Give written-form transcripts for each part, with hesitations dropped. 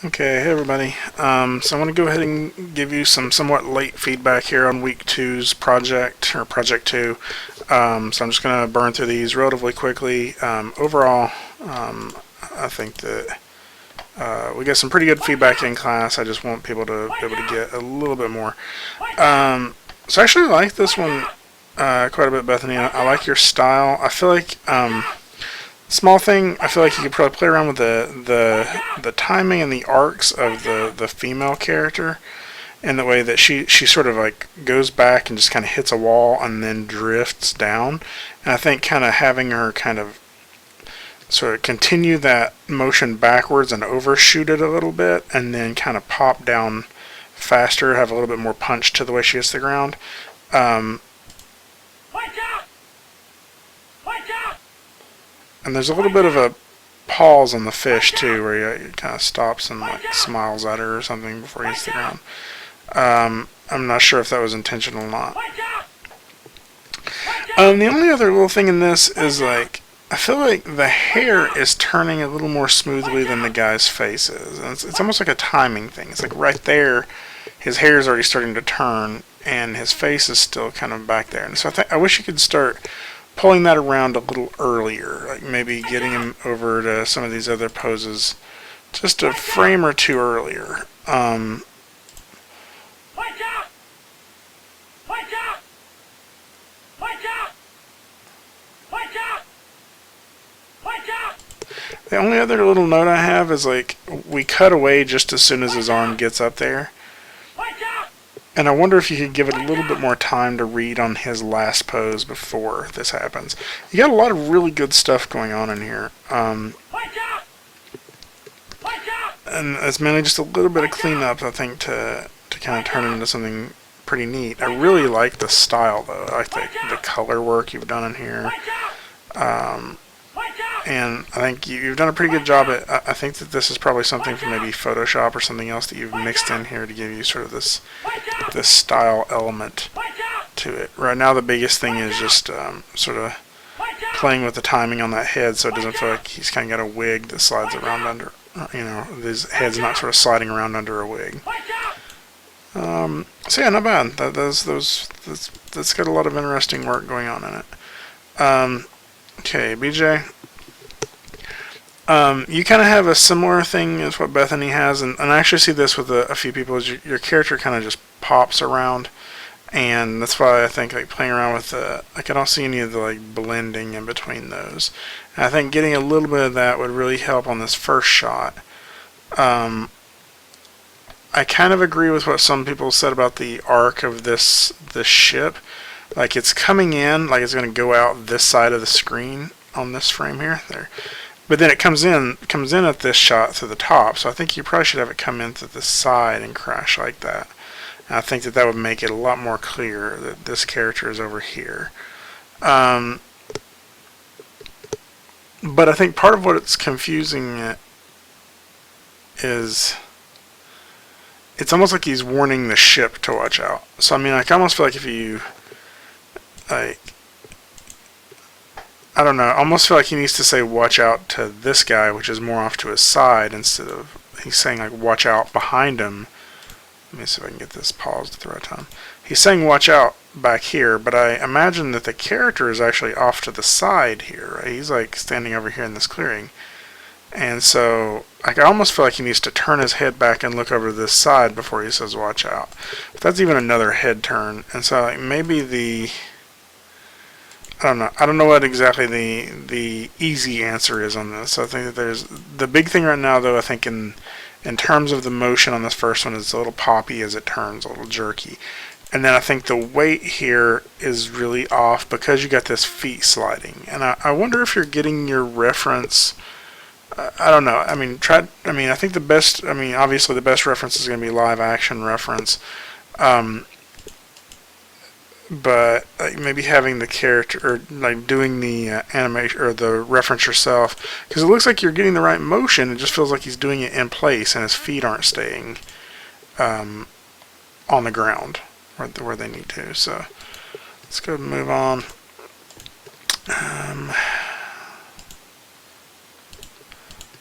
Okay, hey everybody. So I want to go ahead and give you some somewhat late feedback here on week two's project, or project two. So I'm just going to burn through these relatively quickly. Overall, I think that we got some pretty good feedback in class. I just want people to be able to get a little bit more. So I actually like this one quite a bit, Bethany. I like your style. I feel like small thing, I feel like you could probably play around with the timing and the arcs of the female character, in the way that she sort of like goes back and just kind of hits a wall and then drifts down. And I think kind of having her kind of sort of continue that motion backwards and overshoot it a little bit, and then kind of pop down faster, have a little bit more punch to the way she hits the ground. And there's a little bit of a pause on the fish too, where he kind of stops and like smiles at her or something before he hits the ground. I'm not sure if that was intentional or not. The only other little thing in this is like, I feel like the hair is turning a little more smoothly than the guy's face is. And it's almost like a timing thing. It's like right there, his hair is already starting to turn, and his face is still kind of back there. And so I wish you could start pulling that around a little earlier, like maybe getting him over to some of these other poses just a frame or two earlier. The only other little note I have is like, we cut away just as soon as his arm gets up there. And I wonder if you could give it a little bit more time to read on his last pose before this happens. You got a lot of really good stuff going on in here. And it's mainly just a little bit of cleanup, I think, to kind of turn it into something pretty neat. I really like the style, though. I like the color work you've done in here. And I think you've done a pretty good job at, I think that this is probably something from maybe Photoshop or something else that you've mixed in here to give you sort of this style element to it. Right now the biggest thing is just sort of playing with the timing on that head, so it doesn't feel like he's kind of got a wig that slides around under, his head's not sort of sliding around under a wig. So yeah, not bad. That's got a lot of interesting work going on in it. Okay, BJ. You kind of have a similar thing as what Bethany has, and I actually see this with a few people, is your character kind of just pops around, and that's why I think like playing around with like I don't see any of the like blending in between those. And I think getting a little bit of that would really help on this first shot. I kind of agree with what some people said about the arc of this ship. Like it's coming in, like it's going to go out this side of the screen on this frame here, there. But then it comes in at this shot through the top. So I think you probably should have it come in through the side and crash like that. And I think that would make it a lot more clear that this character is over here. But I think part of what it's confusing it is it's almost like he's warning the ship to watch out. So I mean, I almost feel like if you like, I don't know, I almost feel like he needs to say watch out to this guy, which is more off to his side, instead of he's saying like watch out behind him. Let me see if I can get this paused at the right time. He's saying watch out back here, but I imagine that the character is actually off to the side here, right? He's like standing over here in this clearing. And so like, I almost feel like he needs to turn his head back and look over to this side before he says watch out. But that's even another head turn. And so like, maybe I don't know what exactly the easy answer is on this. So I think that there's the big thing right now, though. I think in terms of the motion on this first one, is a little poppy as it turns, a little jerky. And then I think the weight here is really off because you got this feet sliding. And I wonder if you're getting your reference. I don't know. I mean, I think the best. I mean, obviously the best reference is going to be live action reference. But like maybe having the character, or like doing the animation or the reference yourself, because it looks like you're getting the right motion. It just feels like he's doing it in place, and his feet aren't staying on the ground where they need to. So let's go and move on.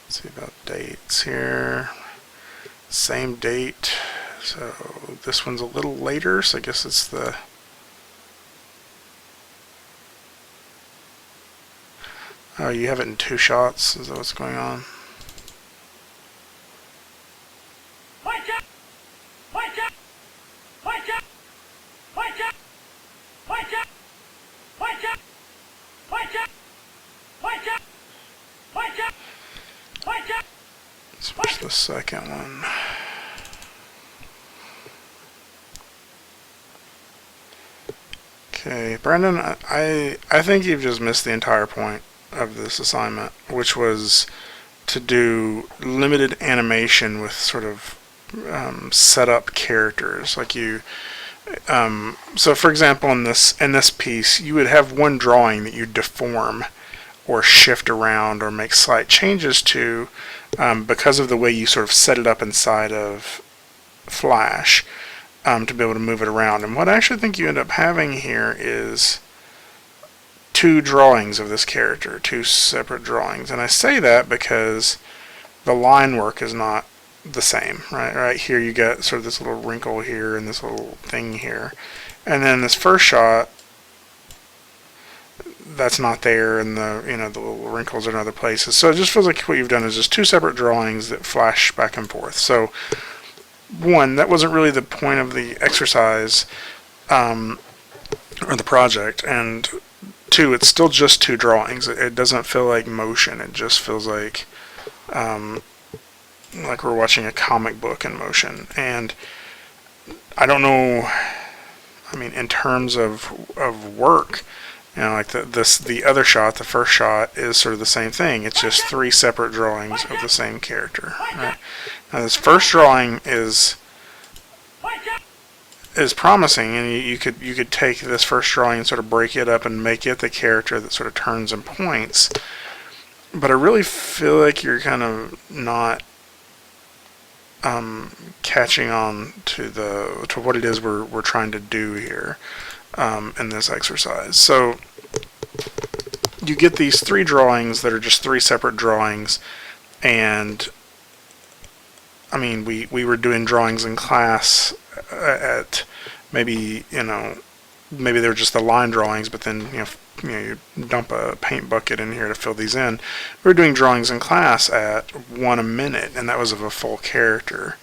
Let's see about dates here. Same date. So this one's a little later, so I guess it's the... Oh, you have it in 2 shots? Is that what's going on? Let's watch the second one. Okay, Brandon, I think you've just missed the entire point of this assignment, which was to do limited animation with sort of set up characters. Like you, so for example, in this piece, you would have one drawing that you deform or shift around or make slight changes to because of the way you sort of set it up inside of Flash to be able to move it around. And what I actually think you end up having here is 2 drawings of this character, 2 separate drawings. And I say that because the line work is not the same, right? Right here you got sort of this little wrinkle here and this little thing here. And then this first shot, that's not there, and the the little wrinkles are in other places. So it just feels like what you've done is just 2 separate drawings that flash back and forth. So one, that wasn't really the point of the exercise or the project, and 2, it's still just 2 drawings. It doesn't feel like motion. It just feels like we're watching a comic book in motion. And I don't know, I mean, in terms of work, like the other shot, the first shot, is sort of the same thing. It's just 3 separate drawings of the same character. Right? Now this first drawing is promising, and you could take this first drawing and sort of break it up and make it the character that sort of turns and points. But I really feel like you're kind of not catching on to what it is we're trying to do here in this exercise. So you get these 3 drawings that are just 3 separate drawings, and I mean we were doing drawings in class at maybe maybe they were just the line drawings, but then you dump a paint bucket in here to fill these in. We were doing drawings in class at 1 a minute, and that was of a full character.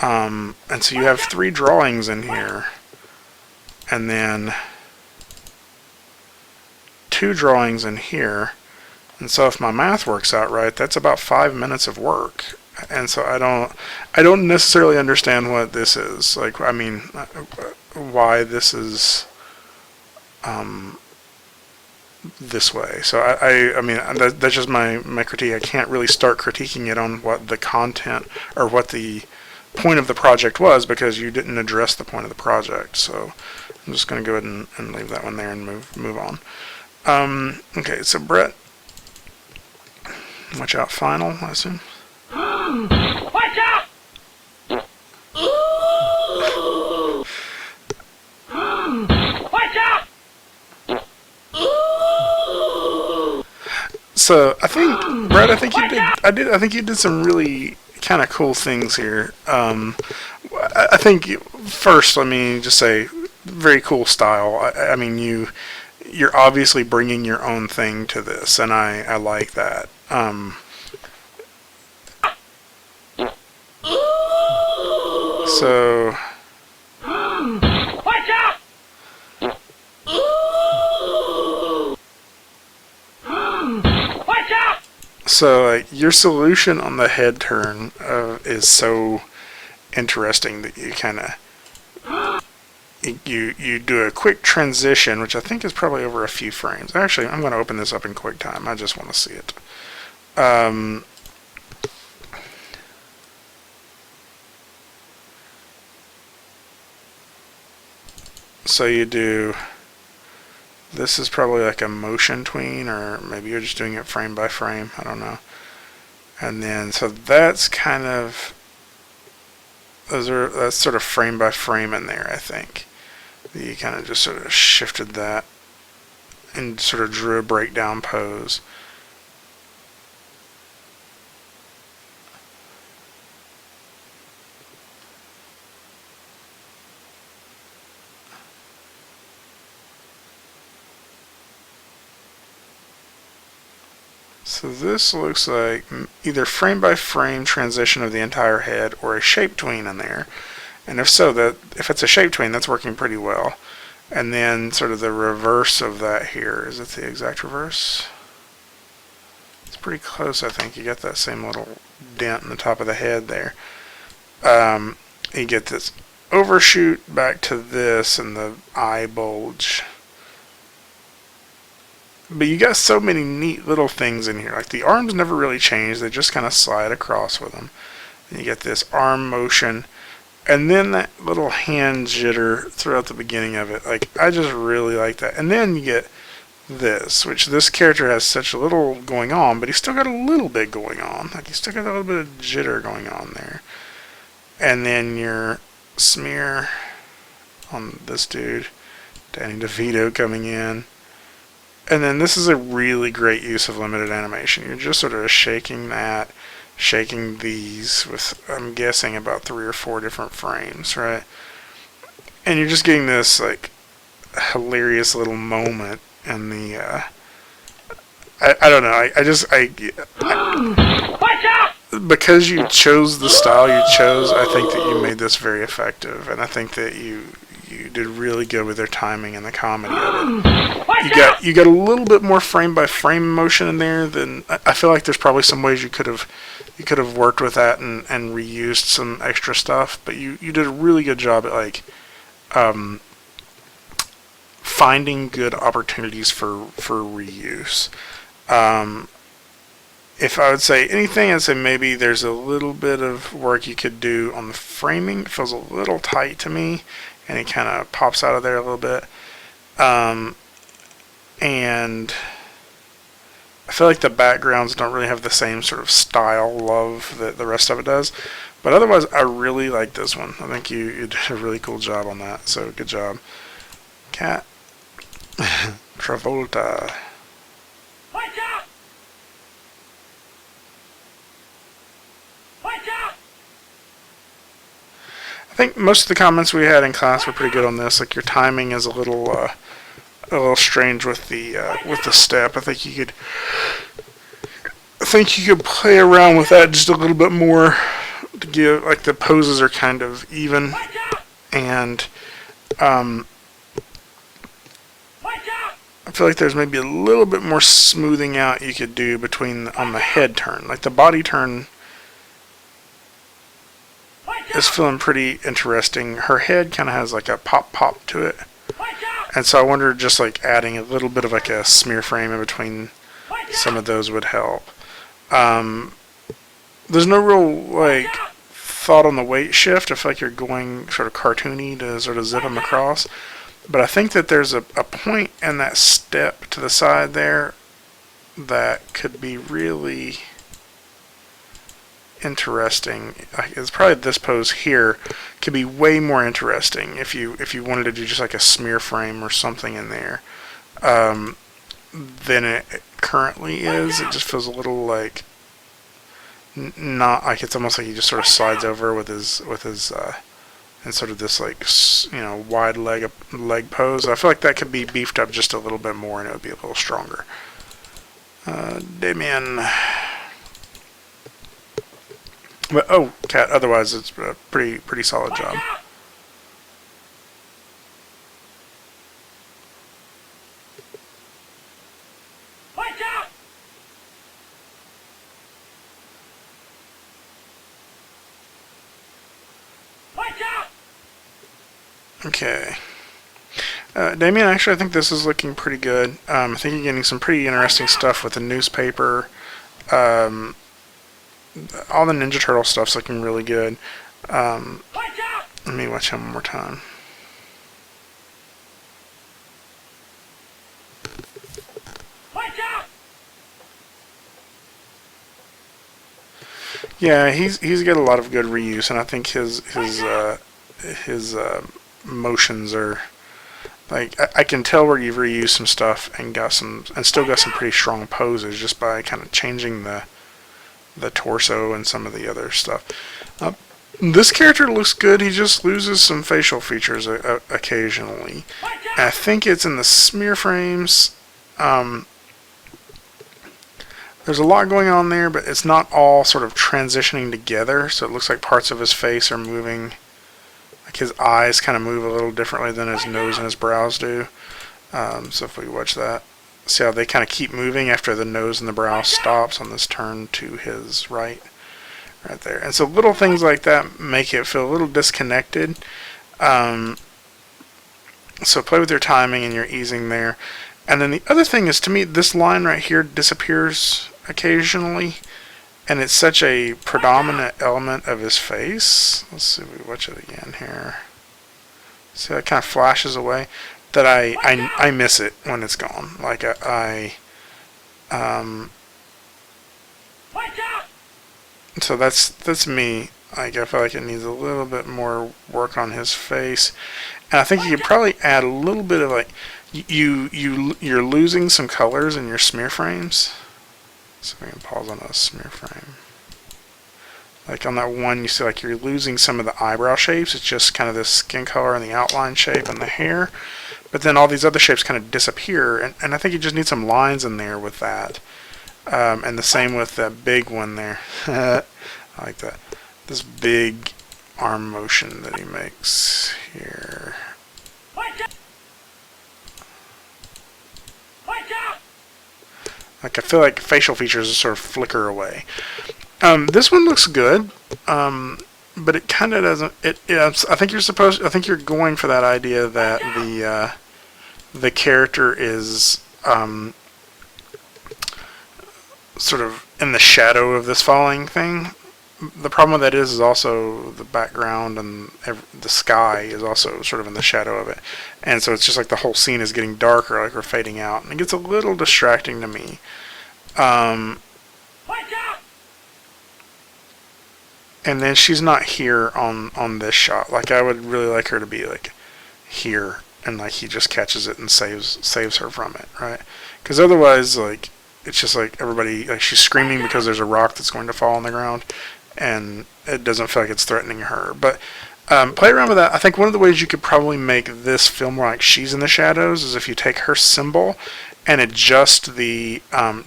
And so you have 3 drawings in here, and then 2 drawings in here. And so if my math works out right, that's about 5 minutes of work. And so I don't necessarily understand what this is. Like, I mean, why this is this way. So I mean that's just my critique. I can't really start critiquing it on what the content or what the point of the project was, because you didn't address the point of the project. So I'm just going to go ahead and leave that one there and move on. Okay, so Brett, watch out, final, I assume. Watch out! Watch out! So I think, Brett, I think you did some really kind of cool things here. I think first, let me just say, very cool style. I mean, you're obviously bringing your own thing to this, and I like that. So. Watch out! Watch out! So your solution on the head turn is so interesting that you kind of you do a quick transition, which I think is probably over a few frames. Actually, I'm going to open this up in QuickTime. I just want to see it. So you do, this is probably like a motion tween, or maybe you're just doing it frame by frame, I don't know. And then, so that's kind of, that's sort of frame by frame in there, I think. You kind of just sort of shifted that and sort of drew a breakdown pose. So this looks like either frame by frame transition of the entire head or a shape tween in there. And if so, if it's a shape tween, that's working pretty well. And then sort of the reverse of that here. Is it the exact reverse? It's pretty close, I think. You got that same little dent in the top of the head there. You get this overshoot back to this and the eye bulge. But you got so many neat little things in here. Like the arms never really change. They just kind of slide across with them. And you get this arm motion. And then that little hand jitter throughout the beginning of it. Like, I just really like that. And then you get this, which this character has such a little going on, but he's still got a little bit going on. Like, he's still got a little bit of jitter going on there. And then your smear on this dude, Danny DeVito coming in. And then this is a really great use of limited animation. You're just sort of shaking that, shaking these with, I'm guessing, about 3 or 4 different frames, right? And you're just getting this, like, hilarious little moment in the, I don't know, Watch out! because you chose the style you chose, I think that you made this very effective, and I think that you did really good with their timing and the comedy of it. You got a little bit more frame by frame motion in there than I feel like there's probably some ways you could have worked with that and reused some extra stuff, but you did a really good job at like finding good opportunities for reuse. If I would say anything, I'd say maybe there's a little bit of work you could do on the framing. It feels a little tight to me, and it kind of pops out of there a little bit. And I feel like the backgrounds don't really have the same sort of style love that the rest of it does. But otherwise, I really like this one. I think you did a really cool job on that. So good job. Cat. Travolta. Watch out! Watch out! I think most of the comments we had in class were pretty good on this. Like your timing is a little strange with the step. I think you could play around with that just a little bit more to give, like, the poses are kind of even, and I feel like there's maybe a little bit more smoothing out you could do on the head turn. Like the body turn is feeling pretty interesting. Her head kind of has like a pop to it. And so I wonder, just like adding a little bit of like a smear frame in between some of those would help. There's no real like thought on the weight shift. I feel like you're going sort of cartoony to sort of zip them across. But I think that there's a point in that step to the side there that could be really interesting. It's probably this pose here could be way more interesting if you wanted to do just like a smear frame or something in there than it currently is. It just feels a little like not like, it's almost like he just sort of slides over with his and sort of this like wide leg pose. I feel like that could be beefed up just a little bit more and it would be a little stronger. Damien. But Cat. Otherwise, it's a pretty solid job. Okay. Damien, actually, I think this is looking pretty good. I think you're getting some pretty interesting stuff with the newspaper. All the Ninja Turtle stuff's looking really good. Let me watch him one more time. Yeah, he's got a lot of good reuse, and I think his motions are like, I can tell where you've reused some stuff and still got some pretty strong poses just by kind of changing the torso and some of the other stuff. This character looks good. He just loses some facial features occasionally. And I think it's in the smear frames. there's a lot going on there, but it's not all sort of transitioning together. So it looks like parts of his face are moving. Like his eyes kind of move a little differently than his nose and his brows do. So if we watch that, see how they kind of keep moving after the nose and the brow stops on this turn to his right there. And so little things like that make it feel a little disconnected. So play with your timing and your easing there. And then the other thing is, to me, this line right here disappears occasionally, and it's such a predominant element of his face. Let's see if we watch it again here. See how it kind of flashes away? That I miss it when it's gone. Like so that's me. Like I feel like it needs a little bit more work on his face, and I think you could probably add a little bit of like you're losing some colors in your smear frames. So we can pause on a smear frame. Like on that one, you see like you're losing some of the eyebrow shapes. It's just kind of this skin color and the outline shape and the hair. But then all these other shapes kind of disappear. And I think you just need some lines in there with that. And the same with that big one there. I like that. This big arm motion that he makes here. Like I feel like facial features sort of flicker away. This one looks good, but it kind of doesn't. I think I think you're going for that idea that the character is sort of in the shadow of this falling thing. The problem with that is also the background and the sky is also sort of in the shadow of it, and so it's just like the whole scene is getting darker, like we're fading out, and it gets a little distracting to me. And then she's not here on this shot. Like I would really like her to be like here, and like he just catches it and saves her from it, right? Because otherwise, like it's just like everybody, like she's screaming because there's a rock that's going to fall on the ground, and it doesn't feel like it's threatening her. But play around with that. I think one of the ways you could probably make this feel more like she's in the shadows is if you take her symbol and adjust the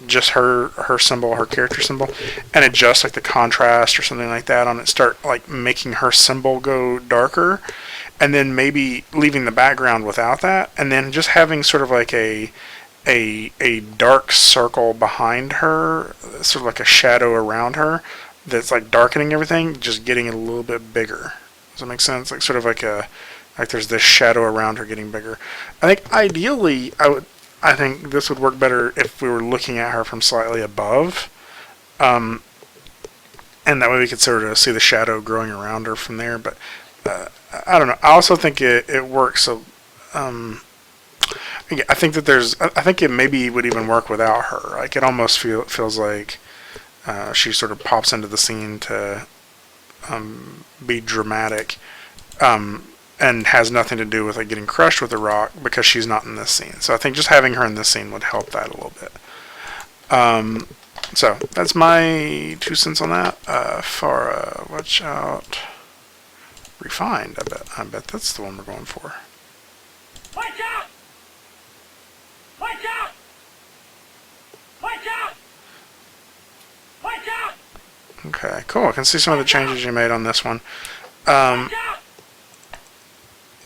just her symbol, her character symbol, and adjust like the contrast or something like that on it. Start like making her symbol go darker, and then maybe leaving the background without that, and then just having sort of like a dark circle behind her, sort of like a shadow around her that's like darkening everything, just getting it a little bit bigger. Does that make sense? Like sort of like there's this shadow around her getting bigger. I think ideally I think this would work better if we were looking at her from slightly above, and that way we could sort of see the shadow growing around her from there. But I don't know. I also think it works. So I think that I think it maybe would even work without her. Like it almost feels like she sort of pops into the scene to be dramatic. And has nothing to do with like getting crushed with a rock because she's not in this scene. So I think just having her in this scene would help that a little bit. So that's my 2 cents on that. For watch out, refined. I bet that's the one we're going for. Watch out! Watch out! Watch out! Watch out! Okay, cool. I can see some of the changes you made on this one.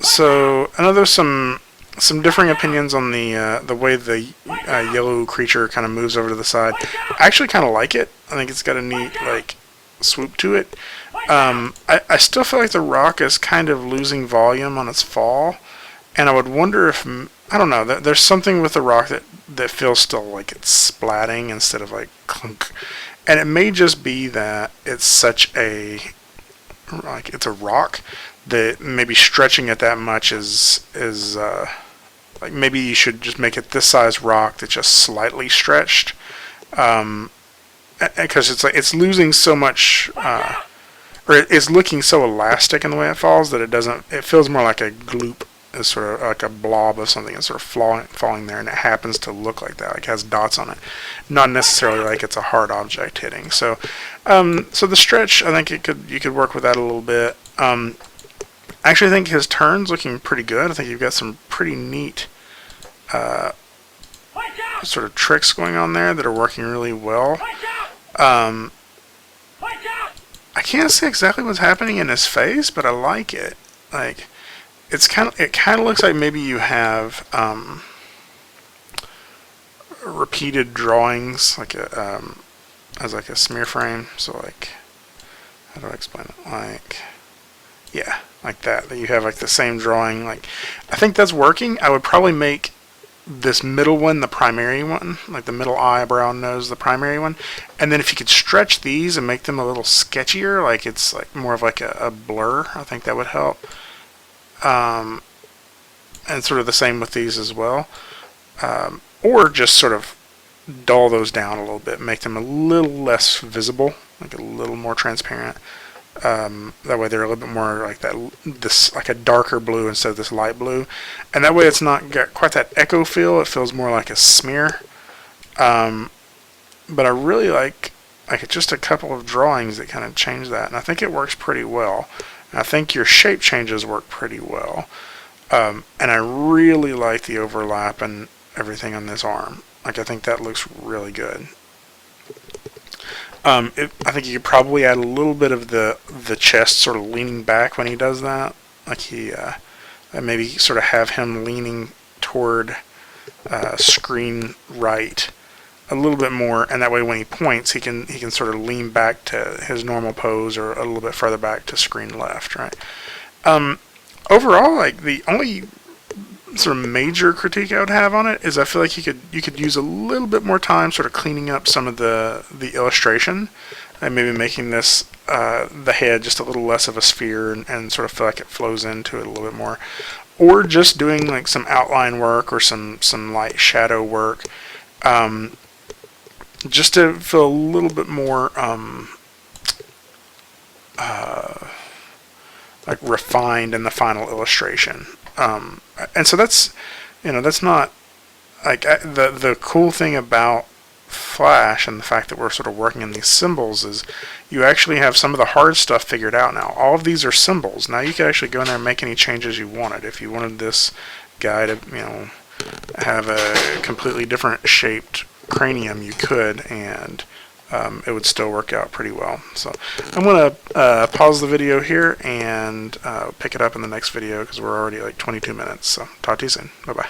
So I know there's some differing opinions on the way the yellow creature kind of moves over to the side. I actually kind of like it. I think it's got a neat like swoop to it. I still feel like the rock is kind of losing volume on its fall, and I would wonder if I don't know. There's something with the rock that feels still like it's splatting instead of like clunk, and it may just be that it's such a like it's a rock that maybe stretching it that much is like maybe you should just make it this size rock that's just slightly stretched, because it's like it's losing so much, or it's looking so elastic in the way it falls that it feels more like a gloop, is sort of like a blob of something that's sort of falling there, and it happens to look like that, like it has dots on it, not necessarily like it's a hard object hitting. So so the stretch, I think you could work with that a little bit. I actually think his turn's looking pretty good. I think you've got some pretty neat sort of tricks going on there that are working really well. Watch out! Um, Watch out! I can't say exactly what's happening in his face, but I like it. Like, it kind of looks like maybe you have repeated drawings, like as like a smear frame. So like, how do I explain it? Like, yeah, like that. That you have like the same drawing. Like, I think that's working. I would probably make this middle one the primary one, like the middle eyebrow nose the primary one, and then if you could stretch these and make them a little sketchier, like it's like more of like a blur, I think that would help. And sort of the same with these as well, or just sort of dull those down a little bit, make them a little less visible, like a little more transparent. That way they're a little bit more like this like a darker blue instead of this light blue, and that way it's not got quite that echo feel. It feels more like a smear. But I really like just a couple of drawings that kind of change that, and I think it works pretty well. And I think your shape changes work pretty well, and I really like the overlap and everything on this arm. Like, I think that looks really good. I think you could probably add a little bit of the chest sort of leaning back when he does that. Like maybe sort of have him leaning toward screen right a little bit more, and that way when he points, he can sort of lean back to his normal pose, or a little bit further back to screen left, right? Overall, like, the only sort of major critique I would have on it is I feel like you could use a little bit more time sort of cleaning up some of the illustration, and maybe making this the head just a little less of a sphere, and sort of feel like it flows into it a little bit more, or just doing like some outline work or some light shadow work, just to feel a little bit more like refined in the final illustration. And so that's not like the cool thing about Flash and the fact that we're sort of working in these symbols is you actually have some of the hard stuff figured out now. All of these are symbols. Now you can actually go in there and make any changes you wanted. If you wanted this guy to, have a completely different shaped cranium, you could, and it would still work out pretty well. So I'm going to pause the video here and pick it up in the next video because we're already like 22 minutes. So talk to you soon. Bye-bye.